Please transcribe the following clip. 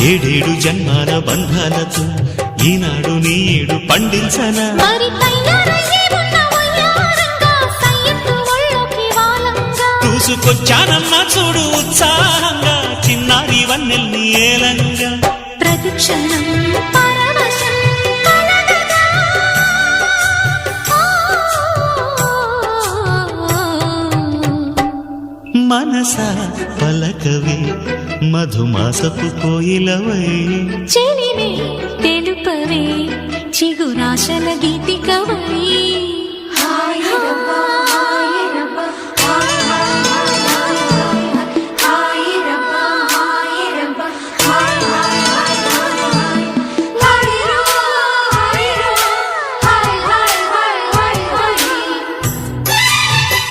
ఏడేడు జన్మాల బంధాలతో ఈనాడు నీడు పండించనా చూసుకొచ్చానన్నా చూడు ఉత్సాహంగా చిన్నారి వన్నెల్ని ఏలంగా ప్రతిక్షణం మనసా పలకవే మధుమాసపు కోయిలవై చెలివే తెలుపవే చిగురాశల గీతికవై